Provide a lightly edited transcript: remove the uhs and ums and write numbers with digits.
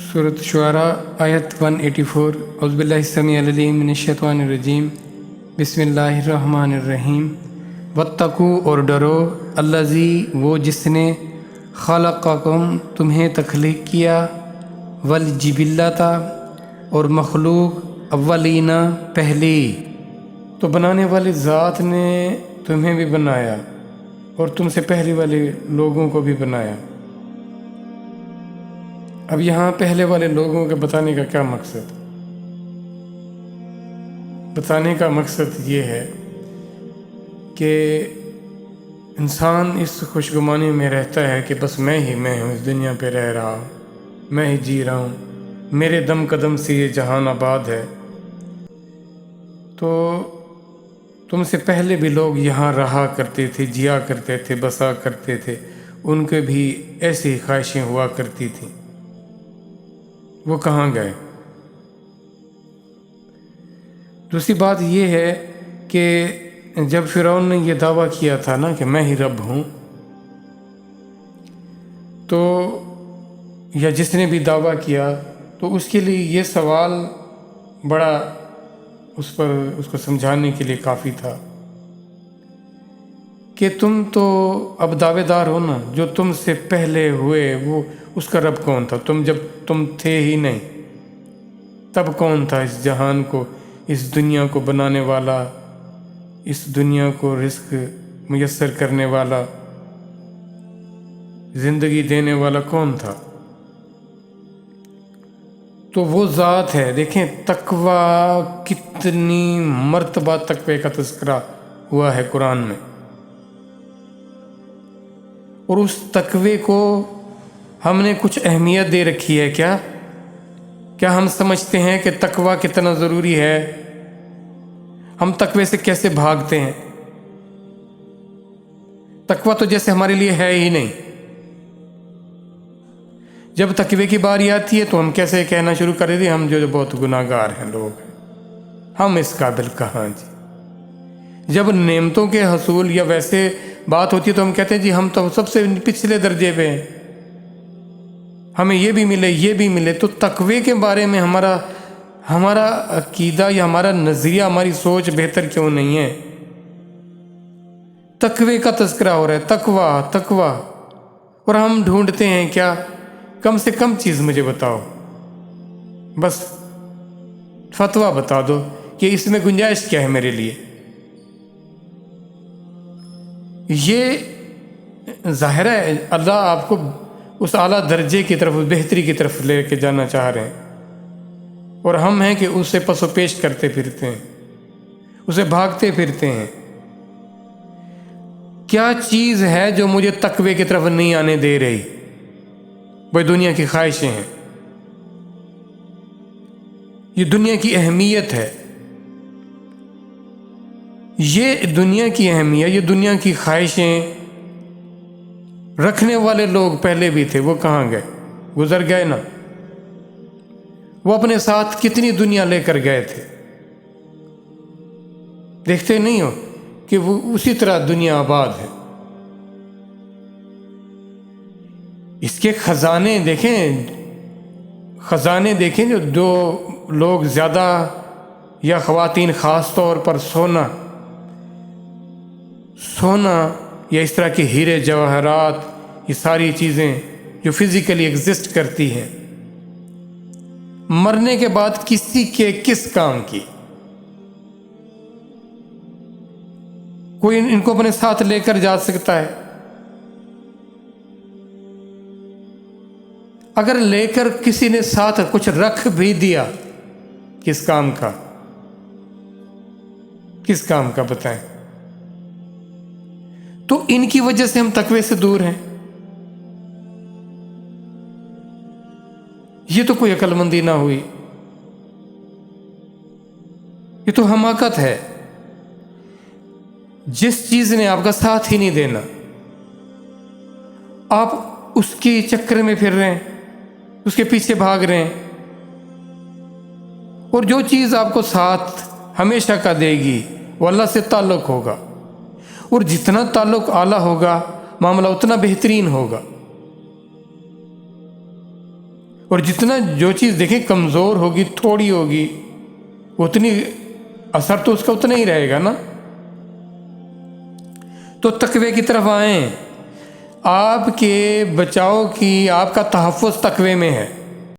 सूरत शुआरा आयत 184 औज़ुबिल्लाहिस्समीउल-अलीम मिनश्शैतानिर्रजीम बिस्मिल्लाहिर्रहमानिर्रहीम वत्तकू और डरो अल्लज़ी वो जिसने खलक़कुम तुम्हें तख्लीक किया वल जिबिल्लता और मखलूक अव्वलीना पहली। तो बनाने वाली ज़ात ने तुम्हें भी बनाया और तुमसे पहले वाले लोगों को भी बनाया। अब यहाँ पहले वाले लोगों के बताने का क्या मकसद? बताने का मकसद ये है कि इंसान इस खुशगुमानी में रहता है कि बस मैं हूँ, इस दुनिया पे रह रहा हूँ, मैं ही जी रहा हूँ, मेरे दम कदम से ये जहान आबाद है। तो तुमसे पहले भी लोग यहाँ रहा करते थे, जिया करते थे, बसा करते थे, उनके भी ऐसी ही ख्वाहिशें हुआ करती थी। वो कहाँ गए? दूसरी बात ये है कि जब फ़िरौन ने ये दावा किया था ना कि मैं ही रब हूँ, तो या जिसने भी दावा किया तो उसके लिए ये सवाल बड़ा उसको समझाने के लिए काफ़ी था कि तुम तो अब दावेदार हो ना, जो तुमसे पहले हुए वो उसका रब कौन था? जब तुम थे ही नहीं तब कौन था इस जहान को, इस दुनिया को बनाने वाला, इस दुनिया को रिस्क मुयस्सर करने वाला, ज़िंदगी देने वाला कौन था? तो वो ज़ात है। देखें तकवा, कितनी मर्तबा तकवे का तज़किरा हुआ है कुरान में, और उस तकवे को हमने कुछ अहमियत दे रखी है। क्या हम समझते हैं कि तकवा कितना ज़रूरी है? हम तकवे से कैसे भागते हैं? तकवा तो जैसे हमारे लिए है ही नहीं। जब तकवे की बारी आती है तो हम कैसे कहना शुरू कर देते हैं, हम जो बहुत गुनाहगार हैं लोग हैं, हम इस काबिल कहाँ जी। जब नेमतों के हसूल या वैसे बात होती है तो हम कहते हैं जी हम तो सबसे पिछले दर्जे पे हैं, हमें ये भी मिले, ये भी मिले। तो तकवे के बारे में हमारा अकीदा या हमारा नज़रिया, हमारी सोच बेहतर क्यों नहीं है? तकवे का तज़किरा हो रहा है, तकवा, और हम ढूंढते हैं क्या? कम से कम चीज़ मुझे बताओ, बस फतवा बता दो कि इसमें गुंजाइश क्या है मेरे लिए। ये ज़ाहिर है अल्लाह आपको उस आला दर्जे की तरफ, उस बेहतरी की तरफ लेके जाना चाह रहे हैं, और हम हैं कि उससे पसो पेश करते फिरते हैं, उसे भागते फिरते हैं। क्या चीज़ है जो मुझे तकवे की तरफ नहीं आने दे रही? वही दुनिया की ख्वाहिशें हैं, ये दुनिया की अहमियत है। ये दुनिया की अहमियत, ये दुनिया की ख्वाहिशें रखने वाले लोग पहले भी थे, वो कहाँ गए? गुजर गए ना। वो अपने साथ कितनी दुनिया लेकर गए थे, देखते नहीं हो कि वो उसी तरह दुनिया आबाद है। इसके खजाने देखें जो लोग ज़्यादा या ख़वातीन ख़ास तौर पर सोना या इस तरह के हीरे जवाहरात, ये सारी चीज़ें जो फिज़िकली एग्जिस्ट करती हैं, मरने के बाद किसी के किस काम की? कोई इनको अपने साथ लेकर जा सकता है? अगर लेकर किसी ने साथ कुछ रख भी दिया, किस काम का बताएं? तो इनकी वजह से हम तकवे से दूर हैं। ये तो कोई अक्लमंदी ना हुई, ये तो हमाकत है। जिस चीज ने आपका साथ ही नहीं देना, आप उसके चक्कर में फिर रहे हैं, उसके पीछे भाग रहे हैं, और जो चीज आपको साथ हमेशा का देगी वो अल्लाह से ताल्लुक होगा, और जितना ताल्लुक आला होगा मामला उतना बेहतरीन होगा। اور جتنا جو چیز دیکھیں کمزور ہوگی، تھوڑی ہوگی، اتنی اثر تو اس کا اتنا ہی رہے گا نا۔ تو تقوی کی طرف آئیں۔ آپ کے بچاؤ کی، آپ کا تحفظ تقوی میں ہے۔